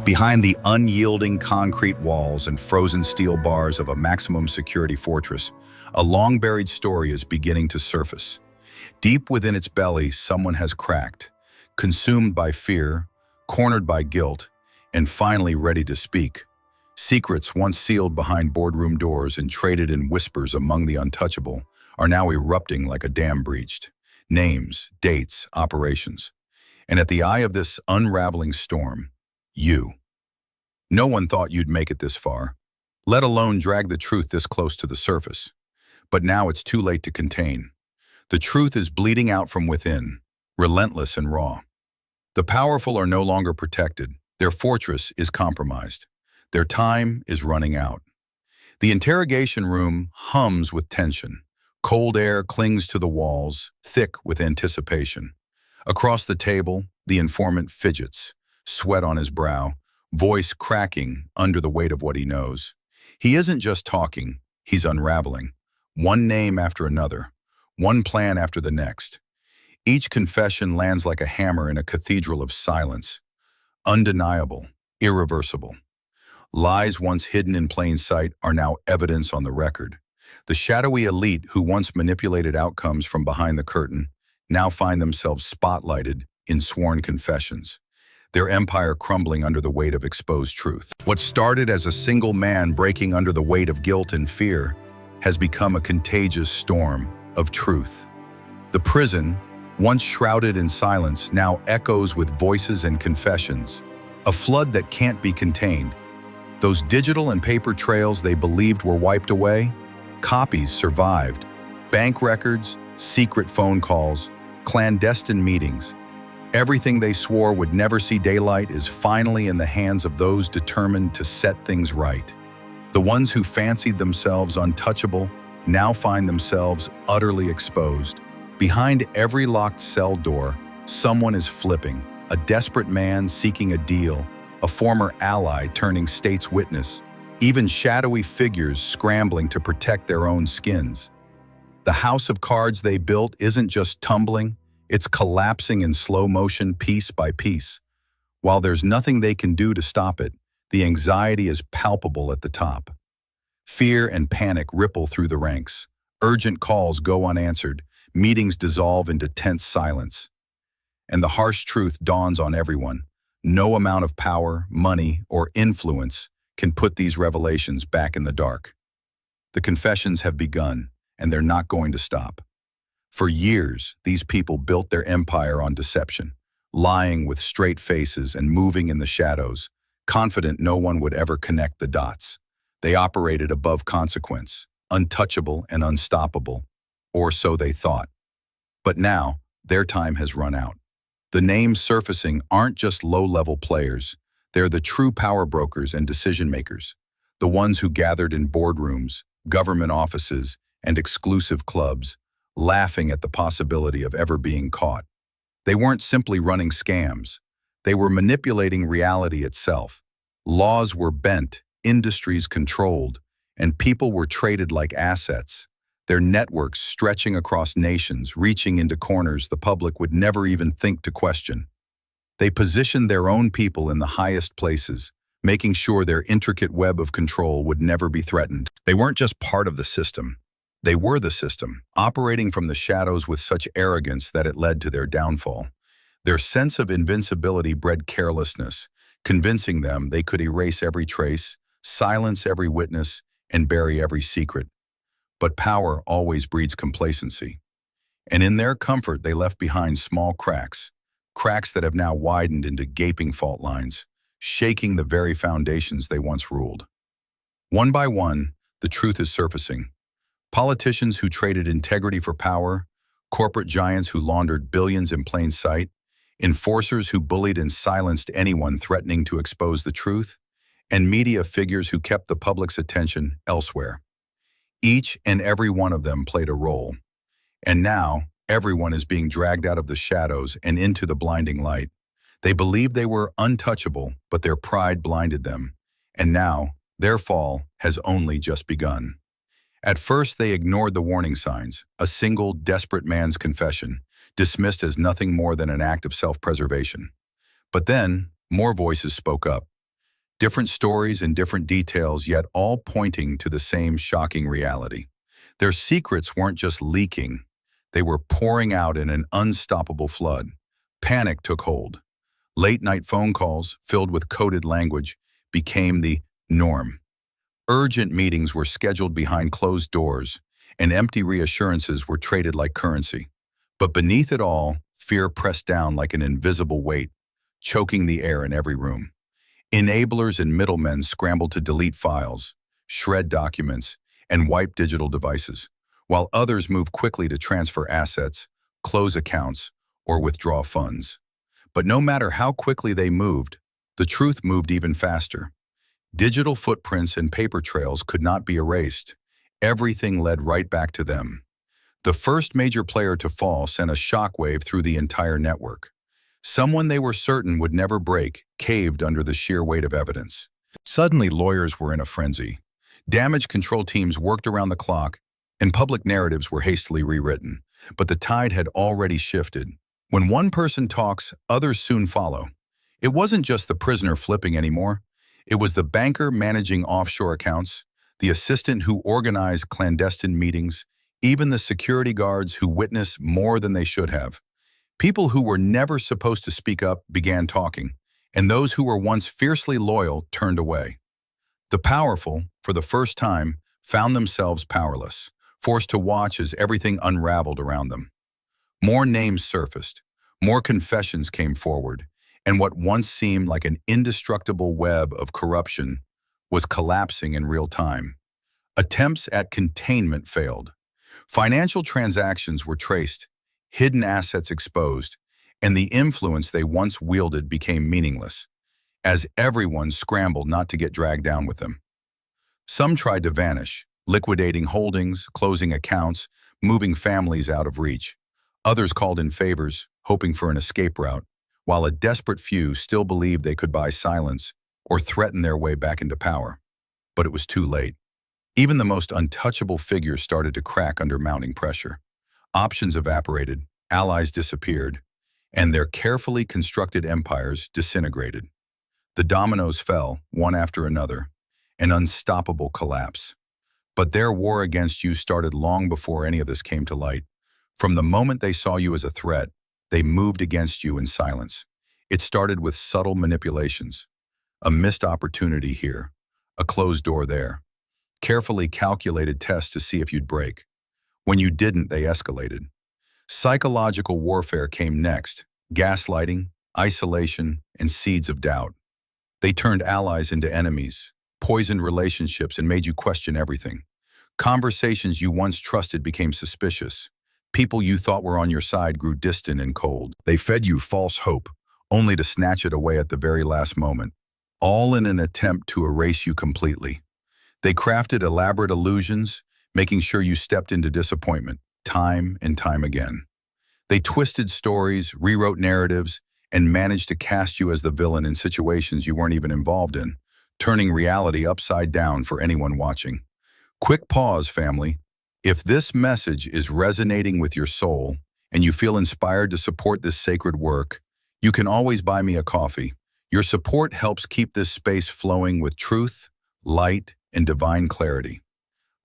Behind the unyielding concrete walls and frozen steel bars of a maximum security fortress, a long-buried story is beginning to surface. Deep within its belly, someone has cracked, consumed by fear, cornered by guilt, and finally ready to speak. Secrets once sealed behind boardroom doors and traded in whispers among the untouchable are now erupting like a dam breached. Names, dates, operations. And at the eye of this unraveling storm, you. No one thought you'd make it this far, let alone drag the truth this close to the surface. But now it's too late to contain. The truth is bleeding out from within, relentless and raw. The powerful are no longer protected. Their fortress is compromised. Their time is running out. The interrogation room hums with tension. Cold air clings to the walls, thick with anticipation. Across the table, the informant fidgets, sweat on his brow, voice cracking under the weight of what he knows. He isn't just talking, he's unraveling. One name after another, one plan after the next. Each confession lands like a hammer in a cathedral of silence. Undeniable, irreversible. Lies once hidden in plain sight are now evidence on the record. The shadowy elite who once manipulated outcomes from behind the curtain now find themselves spotlighted in sworn confessions, their empire crumbling under the weight of exposed truth. What started as a single man breaking under the weight of guilt and fear has become a contagious storm of truth. The prison, once shrouded in silence, now echoes with voices and confessions, a flood that can't be contained. Those digital and paper trails they believed were wiped away, copies survived. Bank records, secret phone calls, clandestine meetings. Everything they swore would never see daylight is finally in the hands of those determined to set things right. The ones who fancied themselves untouchable now find themselves utterly exposed. Behind every locked cell door, someone is flipping, a desperate man seeking a deal, a former ally turning state's witness, even shadowy figures scrambling to protect their own skins. The house of cards they built isn't just tumbling, it's collapsing in slow motion piece by piece. While there's nothing they can do to stop it, the anxiety is palpable at the top. Fear and panic ripple through the ranks. Urgent calls go unanswered, meetings dissolve into tense silence. And the harsh truth dawns on everyone. No amount of power, money, or influence can put these revelations back in the dark. The confessions have begun, and they're not going to stop. For years, these people built their empire on deception, lying with straight faces and moving in the shadows, confident no one would ever connect the dots. They operated above consequence, untouchable and unstoppable, or so they thought. But now, their time has run out. The names surfacing aren't just low-level players. They're the true power brokers and decision-makers, the ones who gathered in boardrooms, government offices, and exclusive clubs, laughing at the possibility of ever being caught. They weren't simply running scams. They were manipulating reality itself. Laws were bent, industries controlled, and people were traded like assets, their networks stretching across nations, reaching into corners the public would never even think to question. They positioned their own people in the highest places, making sure their intricate web of control would never be threatened. They weren't just part of the system. They were the system, operating from the shadows with such arrogance that it led to their downfall. Their sense of invincibility bred carelessness, convincing them they could erase every trace, silence every witness, and bury every secret. But power always breeds complacency. And in their comfort, they left behind small cracks that have now widened into gaping fault lines, shaking the very foundations they once ruled. One by one, the truth is surfacing. Politicians who traded integrity for power, corporate giants who laundered billions in plain sight, enforcers who bullied and silenced anyone threatening to expose the truth, and media figures who kept the public's attention elsewhere. Each and every one of them played a role. And now, everyone is being dragged out of the shadows and into the blinding light. They believed they were untouchable, but their pride blinded them. And now, their fall has only just begun. At first, they ignored the warning signs, a single desperate man's confession, dismissed as nothing more than an act of self-preservation. But then, more voices spoke up. Different stories and different details, yet all pointing to the same shocking reality. Their secrets weren't just leaking, they were pouring out in an unstoppable flood. Panic took hold. Late-night phone calls, filled with coded language, became the norm. Urgent meetings were scheduled behind closed doors, and empty reassurances were traded like currency. But beneath it all, fear pressed down like an invisible weight, choking the air in every room. Enablers and middlemen scrambled to delete files, shred documents, and wipe digital devices, while others moved quickly to transfer assets, close accounts, or withdraw funds. But no matter how quickly they moved, the truth moved even faster. Digital footprints and paper trails could not be erased. Everything led right back to them. The first major player to fall sent a shockwave through the entire network. Someone they were certain would never break caved under the sheer weight of evidence. Suddenly, lawyers were in a frenzy. Damage control teams worked around the clock, and public narratives were hastily rewritten. But the tide had already shifted. When one person talks, others soon follow. It wasn't just the prisoner flipping anymore. It was the banker managing offshore accounts, the assistant who organized clandestine meetings, even the security guards who witnessed more than they should have. People who were never supposed to speak up began talking, and those who were once fiercely loyal turned away. The powerful, for the first time, found themselves powerless, forced to watch as everything unraveled around them. More names surfaced, more confessions came forward, and what once seemed like an indestructible web of corruption was collapsing in real time. Attempts at containment failed. Financial transactions were traced, hidden assets exposed, and the influence they once wielded became meaningless, as everyone scrambled not to get dragged down with them. Some tried to vanish, liquidating holdings, closing accounts, moving families out of reach. Others called in favors, hoping for an escape route, while a desperate few still believed they could buy silence or threaten their way back into power. But it was too late. Even the most untouchable figures started to crack under mounting pressure. Options evaporated, allies disappeared, and their carefully constructed empires disintegrated. The dominoes fell, one after another, an unstoppable collapse. But their war against you started long before any of this came to light. From the moment they saw you as a threat, they moved against you in silence. It started with subtle manipulations. A missed opportunity here, a closed door there. Carefully calculated tests to see if you'd break. When you didn't, they escalated. Psychological warfare came next, gaslighting, isolation, and seeds of doubt. They turned allies into enemies, poisoned relationships, and made you question everything. Conversations you once trusted became suspicious. People you thought were on your side grew distant and cold. They fed you false hope, only to snatch it away at the very last moment, all in an attempt to erase you completely. They crafted elaborate illusions, making sure you stepped into disappointment, time and time again. They twisted stories, rewrote narratives, and managed to cast you as the villain in situations you weren't even involved in, turning reality upside down for anyone watching. Quick pause, family. If this message is resonating with your soul and you feel inspired to support this sacred work, you can always buy me a coffee. Your support helps keep this space flowing with truth, light, and divine clarity.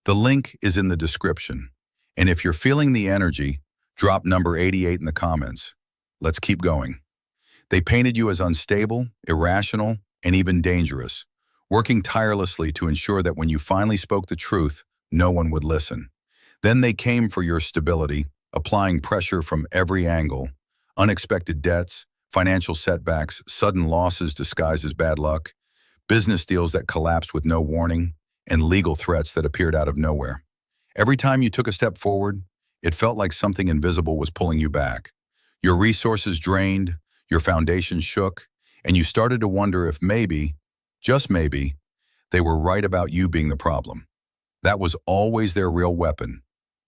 The link is in the description. And if you're feeling the energy, drop number 88 in the comments. Let's keep going. They painted you as unstable, irrational, and even dangerous, working tirelessly to ensure that when you finally spoke the truth, no one would listen. Then they came for your stability, applying pressure from every angle. Unexpected debts, financial setbacks, sudden losses disguised as bad luck, business deals that collapsed with no warning, and legal threats that appeared out of nowhere. Every time you took a step forward, it felt like something invisible was pulling you back. Your resources drained, your foundation shook, and you started to wonder if maybe, just maybe, they were right about you being the problem. That was always their real weapon,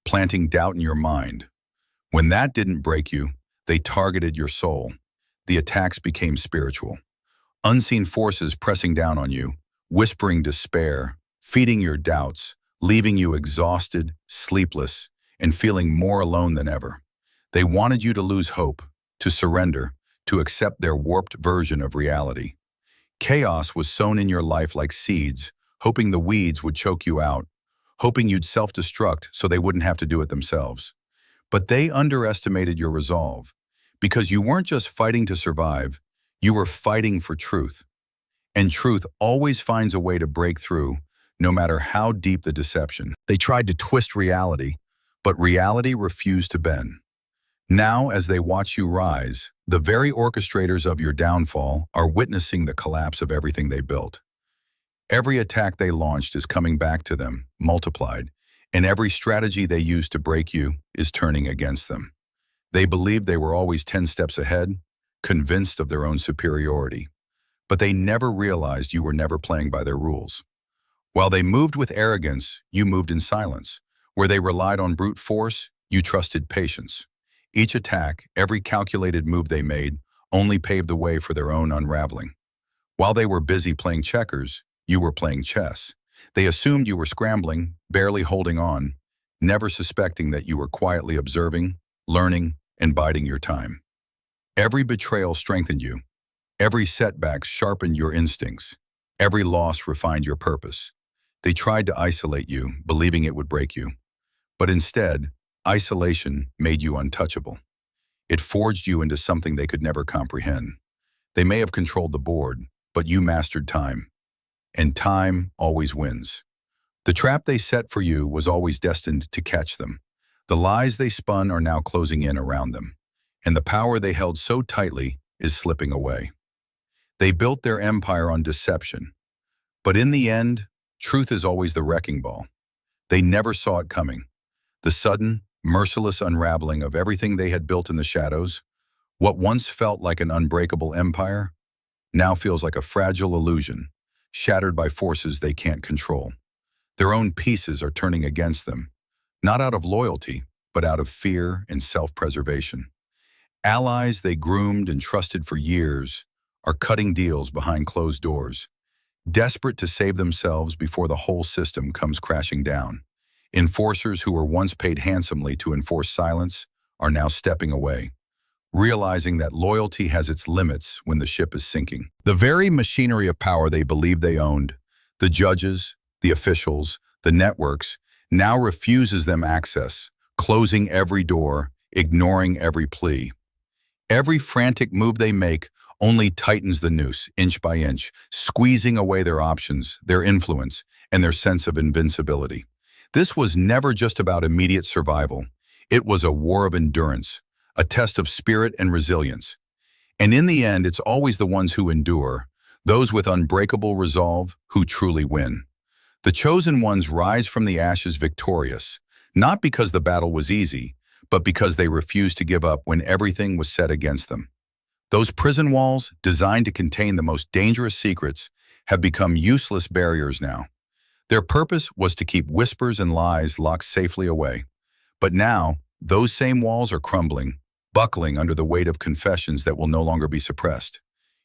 planting doubt in your mind. When that didn't break you, they targeted your soul. The attacks became spiritual. Unseen forces pressing down on you, whispering despair, feeding your doubts, leaving you exhausted, sleepless, and feeling more alone than ever. They wanted you to lose hope, to surrender, to accept their warped version of reality. Chaos was sown in your life like seeds, hoping the weeds would choke you out, hoping you'd self-destruct so they wouldn't have to do it themselves. But they underestimated your resolve, because you weren't just fighting to survive, you were fighting for truth. And truth always finds a way to break through, no matter how deep the deception. They tried to twist reality, but reality refused to bend. Now, as they watch you rise, the very orchestrators of your downfall are witnessing the collapse of everything they built. Every attack they launched is coming back to them, multiplied, and every strategy they used to break you is turning against them. They believed they were always 10 steps ahead, convinced of their own superiority. But they never realized you were never playing by their rules. While they moved with arrogance, you moved in silence. Where they relied on brute force, you trusted patience. Each attack, every calculated move they made, only paved the way for their own unraveling. While they were busy playing checkers, you were playing chess. They assumed you were scrambling, barely holding on, never suspecting that you were quietly observing, learning, and biding your time. Every betrayal strengthened you. Every setback sharpened your instincts. Every loss refined your purpose. They tried to isolate you, believing it would break you. But instead, isolation made you untouchable. It forged you into something they could never comprehend. They may have controlled the board, but you mastered time. And time always wins. The trap they set for you was always destined to catch them. The lies they spun are now closing in around them. And the power they held so tightly is slipping away. They built their empire on deception. But in the end, truth is always the wrecking ball. They never saw it coming. The sudden, merciless unraveling of everything they had built in the shadows, what once felt like an unbreakable empire, now feels like a fragile illusion, shattered by forces they can't control. Their own pieces are turning against them, not out of loyalty, but out of fear and self-preservation. Allies they groomed and trusted for years are cutting deals behind closed doors, desperate to save themselves before the whole system comes crashing down. Enforcers who were once paid handsomely to enforce silence are now stepping away, realizing that loyalty has its limits when the ship is sinking. The very machinery of power they believed they owned, the judges, the officials, the networks, now refuses them access, closing every door, ignoring every plea. Every frantic move they make only tightens the noose, inch by inch, squeezing away their options, their influence, and their sense of invincibility. This was never just about immediate survival. It was a war of endurance, a test of spirit and resilience. And in the end, it's always the ones who endure, those with unbreakable resolve, who truly win. The chosen ones rise from the ashes victorious, not because the battle was easy, but because they refused to give up when everything was set against them. Those prison walls, designed to contain the most dangerous secrets, have become useless barriers now. Their purpose was to keep whispers and lies locked safely away. But now, those same walls are crumbling, buckling under the weight of confessions that will no longer be suppressed.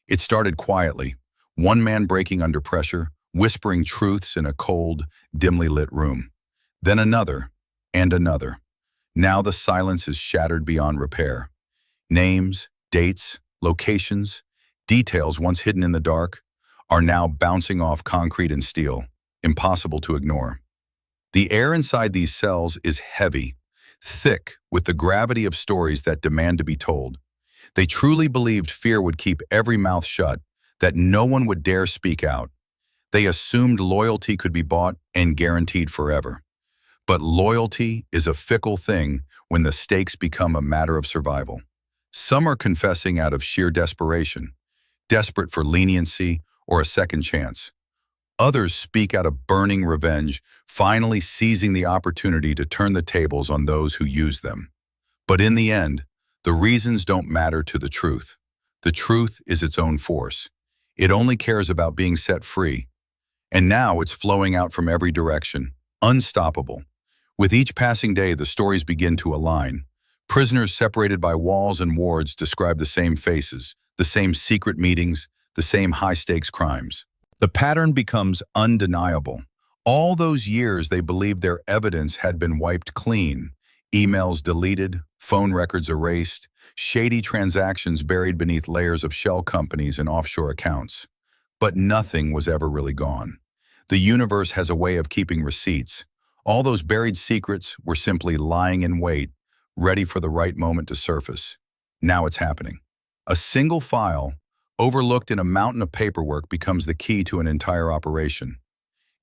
It started quietly, one man breaking under pressure, whispering truths in a cold, dimly lit room. Then another, and another. Now the silence is shattered beyond repair. Names, dates, locations, details once hidden in the dark, are now bouncing off concrete and steel, impossible to ignore. The air inside these cells is heavy, thick with the gravity of stories that demand to be told. They truly believed fear would keep every mouth shut, that no one would dare speak out. They assumed loyalty could be bought and guaranteed forever. But loyalty is a fickle thing when the stakes become a matter of survival. Some are confessing out of sheer desperation, desperate for leniency or a second chance. Others speak out of burning revenge, finally seizing the opportunity to turn the tables on those who use them. But in the end, the reasons don't matter to the truth. The truth is its own force. It only cares about being set free. And now it's flowing out from every direction, unstoppable. With each passing day, the stories begin to align. Prisoners separated by walls and wards describe the same faces, the same secret meetings, the same high-stakes crimes. The pattern becomes undeniable. All those years they believed their evidence had been wiped clean. Emails deleted, phone records erased, shady transactions buried beneath layers of shell companies and offshore accounts. But nothing was ever really gone. The universe has a way of keeping receipts. All those buried secrets were simply lying in wait, ready for the right moment to surface. Now it's happening. A single file, overlooked in a mountain of paperwork, becomes the key to an entire operation.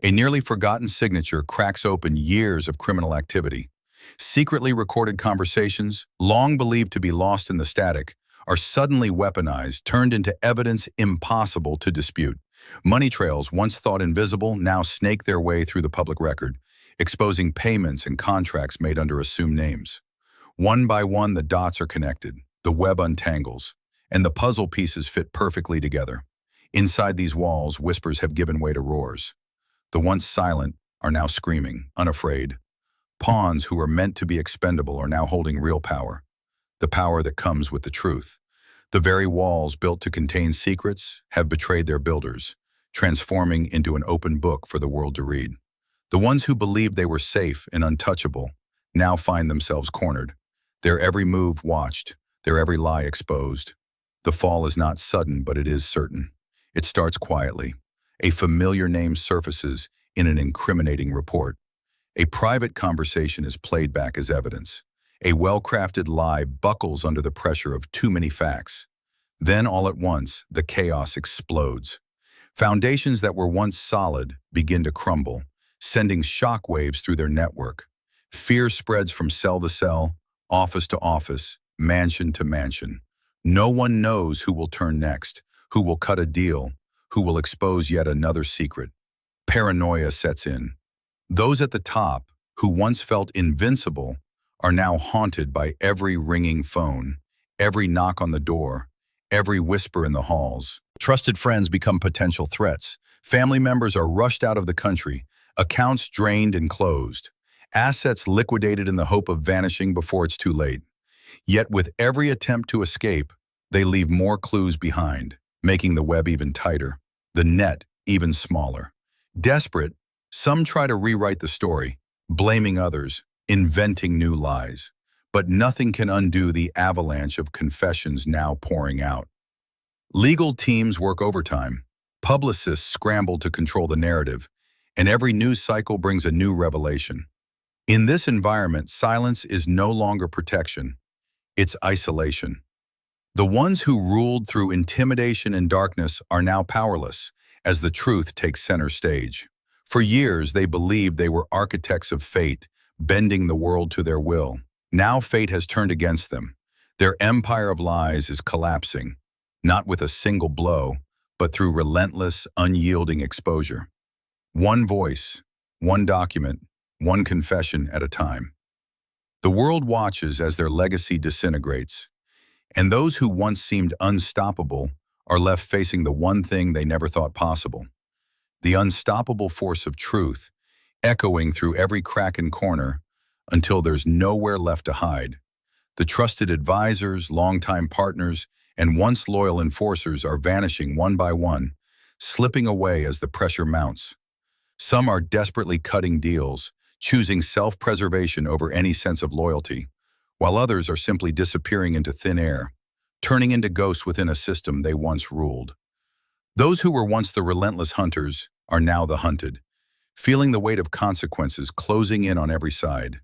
A nearly forgotten signature cracks open years of criminal activity. Secretly recorded conversations, long believed to be lost in the static, are suddenly weaponized, turned into evidence impossible to dispute. Money trails, once thought invisible, now snake their way through the public record, exposing payments and contracts made under assumed names. One by one, the dots are connected, the web untangles, and the puzzle pieces fit perfectly together. Inside these walls, whispers have given way to roars. The once silent are now screaming, unafraid. Pawns who were meant to be expendable are now holding real power, the power that comes with the truth. The very walls built to contain secrets have betrayed their builders, transforming into an open book for the world to read. The ones who believed they were safe and untouchable now find themselves cornered, their every move watched, their every lie exposed. The fall is not sudden, but it is certain. It starts quietly. A familiar name surfaces in an incriminating report. A private conversation is played back as evidence. A well-crafted lie buckles under the pressure of too many facts. Then, all at once, the chaos explodes. Foundations that were once solid begin to crumble, sending shockwaves through their network. Fear spreads from cell to cell, office to office, mansion to mansion. No one knows who will turn next, who will cut a deal, who will expose yet another secret. Paranoia sets in. Those at the top, who once felt invincible, are now haunted by every ringing phone, every knock on the door, every whisper in the halls. Trusted friends become potential threats. Family members are rushed out of the country, accounts drained and closed, assets liquidated in the hope of vanishing before it's too late. Yet with every attempt to escape, they leave more clues behind, making the web even tighter, the net even smaller. Desperate, some try to rewrite the story, blaming others, inventing new lies. But nothing can undo the avalanche of confessions now pouring out. Legal teams work overtime, publicists scramble to control the narrative, and every news cycle brings a new revelation. In this environment, silence is no longer protection, it's isolation. The ones who ruled through intimidation and darkness are now powerless, as the truth takes center stage. For years, they believed they were architects of fate, bending the world to their will. Now fate has turned against them. Their empire of lies is collapsing, not with a single blow, but through relentless, unyielding exposure. One voice, one document, one confession at a time. The world watches as their legacy disintegrates, and those who once seemed unstoppable are left facing the one thing they never thought possible. The unstoppable force of truth, echoing through every crack and corner until there's nowhere left to hide. The trusted advisors, longtime partners, and once loyal enforcers are vanishing one by one, slipping away as the pressure mounts. Some are desperately cutting deals, choosing self-preservation over any sense of loyalty, while others are simply disappearing into thin air, turning into ghosts within a system they once ruled. Those who were once the relentless hunters are now the hunted, feeling the weight of consequences closing in on every side.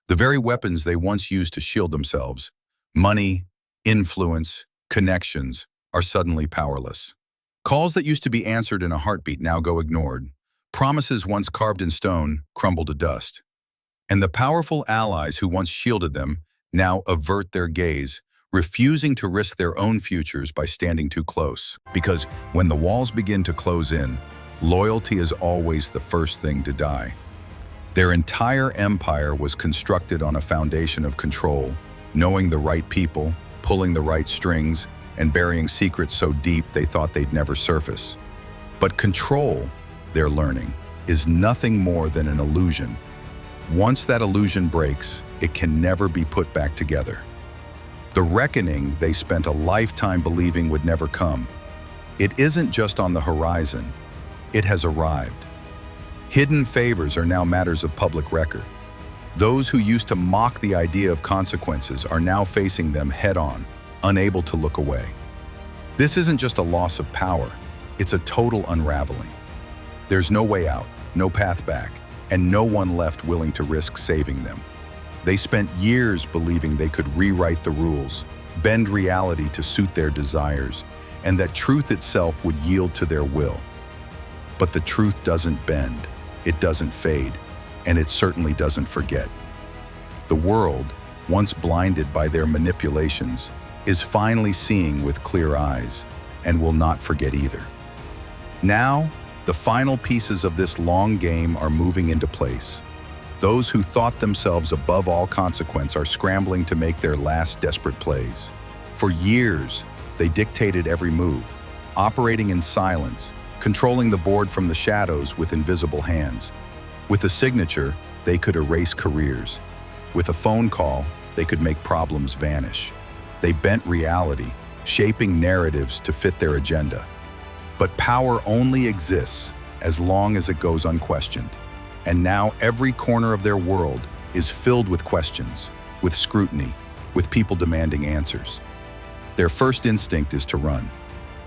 The very weapons they once used to shield themselves, money, influence, connections, are suddenly powerless. Calls that used to be answered in a heartbeat now go ignored. Promises once carved in stone crumble to dust. And the powerful allies who once shielded them now avert their gaze, refusing to risk their own futures by standing too close. Because when the walls begin to close in, loyalty is always the first thing to die. Their entire empire was constructed on a foundation of control, knowing the right people, pulling the right strings, and burying secrets so deep they thought they'd never surface. But control, they're learning, is nothing more than an illusion. Once that illusion breaks, it can never be put back together. The reckoning they spent a lifetime believing would never come. It isn't just on the horizon, it has arrived. Hidden favors are now matters of public record. Those who used to mock the idea of consequences are now facing them head-on, unable to look away. This isn't just a loss of power, It's a total unraveling. There's no way out, no path back, and no one left willing to risk saving them. They spent years believing they could rewrite the rules, bend reality to suit their desires, and that truth itself would yield to their will. But the truth doesn't bend, it doesn't fade, and it certainly doesn't forget. The world, once blinded by their manipulations, is finally seeing with clear eyes, and will not forget either. Now, the final pieces of this long game are moving into place. Those who thought themselves above all consequence are scrambling to make their last desperate plays. For years, they dictated every move, operating in silence, controlling the board from the shadows with invisible hands. With a signature, they could erase careers. With a phone call, they could make problems vanish. They bent reality, shaping narratives to fit their agenda. But power only exists as long as it goes unquestioned. And now every corner of their world is filled with questions, with scrutiny, with people demanding answers. Their first instinct is to run.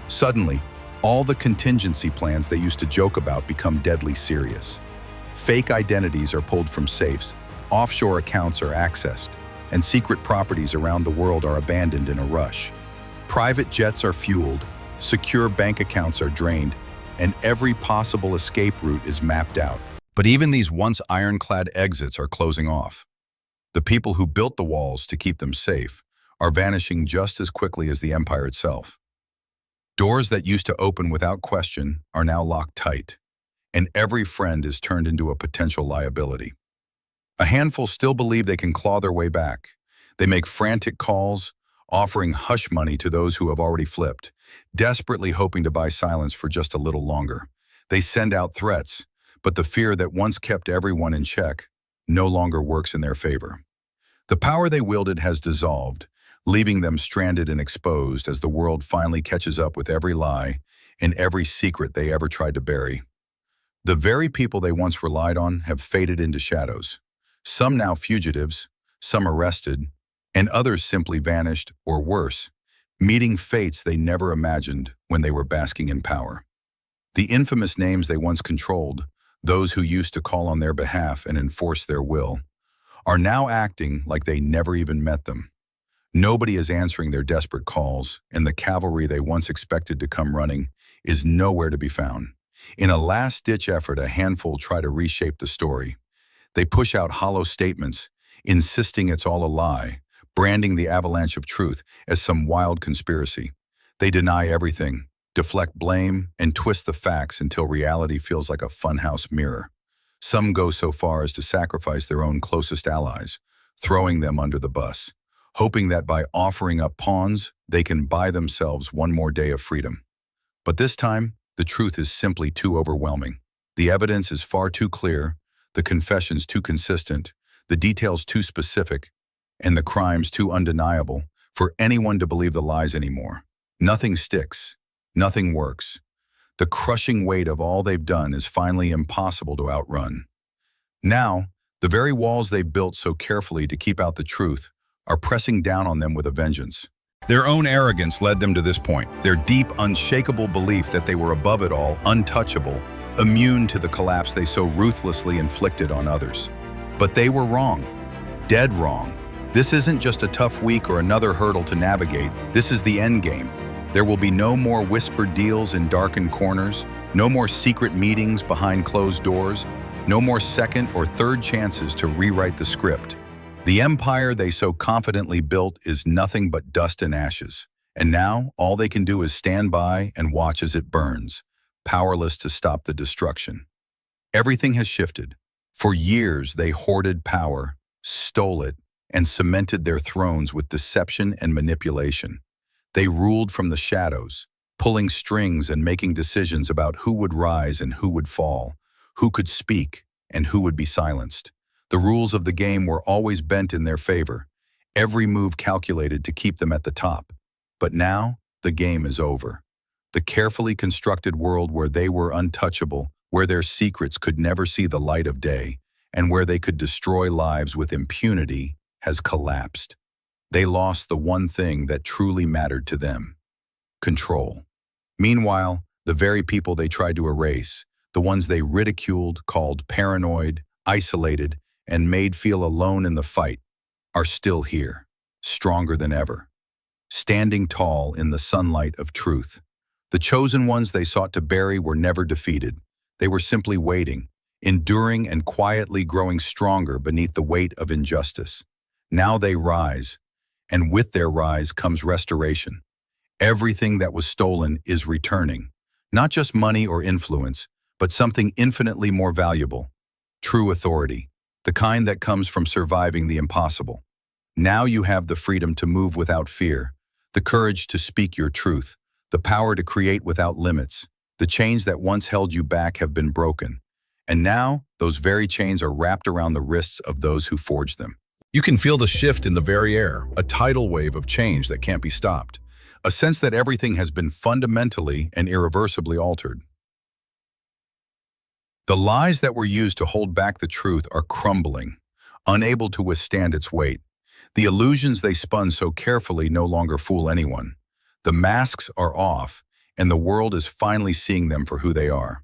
Suddenly, all the contingency plans they used to joke about become deadly serious. Fake identities are pulled from safes, offshore accounts are accessed, and secret properties around the world are abandoned in a rush. Private jets are fueled, secure bank accounts are drained, and every possible escape route is mapped out. But even these once ironclad exits are closing off. The people who built the walls to keep them safe are vanishing just as quickly as the empire itself. Doors that used to open without question are now locked tight, and every friend is turned into a potential liability. A handful still believe they can claw their way back. They make frantic calls, offering hush money to those who have already flipped, desperately hoping to buy silence for just a little longer. They send out threats, but the fear that once kept everyone in check no longer works in their favor. The power they wielded has dissolved, leaving them stranded and exposed as the world finally catches up with every lie and every secret they ever tried to bury. The very people they once relied on have faded into shadows. Some now fugitives, some arrested, and others simply vanished, or worse, meeting fates they never imagined when they were basking in power. The infamous names they once controlled, those who used to call on their behalf and enforce their will, are now acting like they never even met them. Nobody is answering their desperate calls, and the cavalry they once expected to come running is nowhere to be found. In a last-ditch effort, a handful try to reshape the story. They push out hollow statements, insisting it's all a lie, branding the avalanche of truth as some wild conspiracy. They deny everything, deflect blame, and twist the facts until reality feels like a funhouse mirror. Some go so far as to sacrifice their own closest allies, throwing them under the bus, hoping that by offering up pawns, they can buy themselves one more day of freedom. But this time, the truth is simply too overwhelming. The evidence is far too clear, the confessions too consistent, the details too specific, and the crimes too undeniable for anyone to believe the lies anymore. Nothing sticks. Nothing works. The crushing weight of all they've done is finally impossible to outrun. Now, the very walls they built so carefully to keep out the truth are pressing down on them with a vengeance. Their own arrogance led them to this point. Their deep, unshakable belief that they were above it all, untouchable, immune to the collapse they so ruthlessly inflicted on others. But they were wrong. Dead wrong. This isn't just a tough week or another hurdle to navigate. This is the end game. There will be no more whispered deals in darkened corners, no more secret meetings behind closed doors, no more second or third chances to rewrite the script. The empire they so confidently built is nothing but dust and ashes, and now all they can do is stand by and watch as it burns, powerless to stop the destruction. Everything has shifted. For years they hoarded power, stole it, and cemented their thrones with deception and manipulation. They ruled from the shadows, pulling strings and making decisions about who would rise and who would fall, who could speak and who would be silenced. The rules of the game were always bent in their favor, every move calculated to keep them at the top. But now, the game is over. The carefully constructed world where they were untouchable, where their secrets could never see the light of day, and where they could destroy lives with impunity, has collapsed. They lost the one thing that truly mattered to them: control. Meanwhile, The very people they tried to erase, the ones they ridiculed, called paranoid, isolated, and made feel alone in the fight, are still here, stronger than ever, standing tall in the sunlight of truth. The chosen ones they sought to bury were never defeated. They were simply waiting, enduring and quietly growing stronger beneath the weight of injustice. Now they rise, and with their rise comes restoration. Everything that was stolen is returning. Not just money or influence, but something infinitely more valuable. True authority, the kind that comes from surviving the impossible. Now you have the freedom to move without fear, the courage to speak your truth, the power to create without limits. The chains that once held you back have been broken. And now, those very chains are wrapped around the wrists of those who forged them. You can feel the shift in the very air, a tidal wave of change that can't be stopped. A sense that everything has been fundamentally and irreversibly altered. The lies that were used to hold back the truth are crumbling, unable to withstand its weight. The illusions they spun so carefully no longer fool anyone. The masks are off, and the world is finally seeing them for who they are.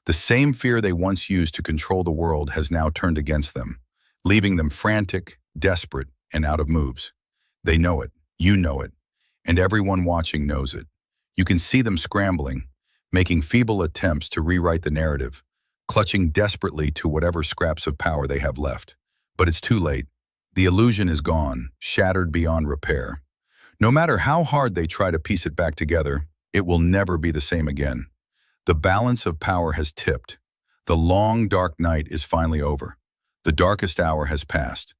The same fear they once used to control the world has now turned against them, leaving them frantic, desperate, and out of moves. They know it, you know it, and everyone watching knows it. You can see them scrambling, making feeble attempts to rewrite the narrative, clutching desperately to whatever scraps of power they have left. But it's too late. The illusion is gone, shattered beyond repair. No matter how hard they try to piece it back together, it will never be the same again. The balance of power has tipped. The long, dark night is finally over. The darkest hour has passed.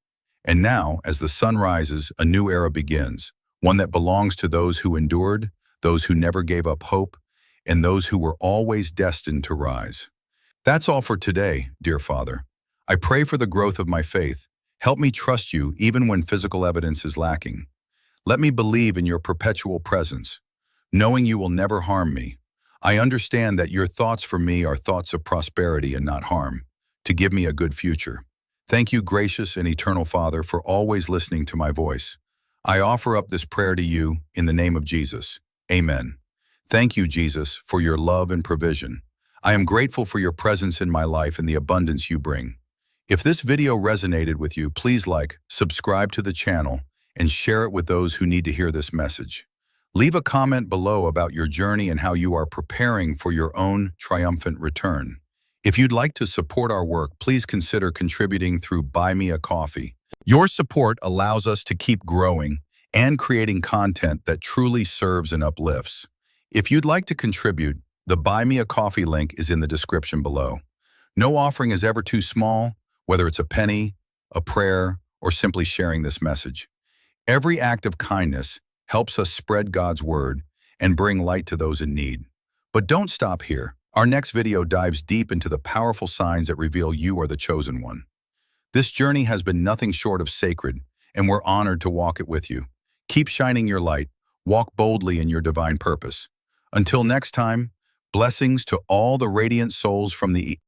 And now, as the sun rises, a new era begins, one that belongs to those who endured, those who never gave up hope, and those who were always destined to rise. That's all for today, dear Father. I pray for the growth of my faith. Help me trust you even when physical evidence is lacking. Let me believe in your perpetual presence, knowing you will never harm me. I understand that your thoughts for me are thoughts of prosperity and not harm, to give me a good future. Thank you, gracious and eternal Father, for always listening to my voice. I offer up this prayer to you in the name of Jesus. Amen. Thank you, Jesus, for your love and provision. I am grateful for your presence in my life and the abundance you bring. If this video resonated with you, please like, subscribe to the channel, and share it with those who need to hear this message. Leave a comment below about your journey and how you are preparing for your own triumphant return. If you'd like to support our work, please consider contributing through Buy Me a Coffee. Your support allows us to keep growing and creating content that truly serves and uplifts. If you'd like to contribute, the Buy Me a Coffee link is in the description below. No offering is ever too small, whether it's a penny, a prayer, or simply sharing this message. Every act of kindness helps us spread God's word and bring light to those in need. But don't stop here. Our next video dives deep into the powerful signs that reveal you are the chosen one. This journey has been nothing short of sacred, and we're honored to walk it with you. Keep shining your light, walk boldly in your divine purpose. Until next time, blessings to all the radiant souls from the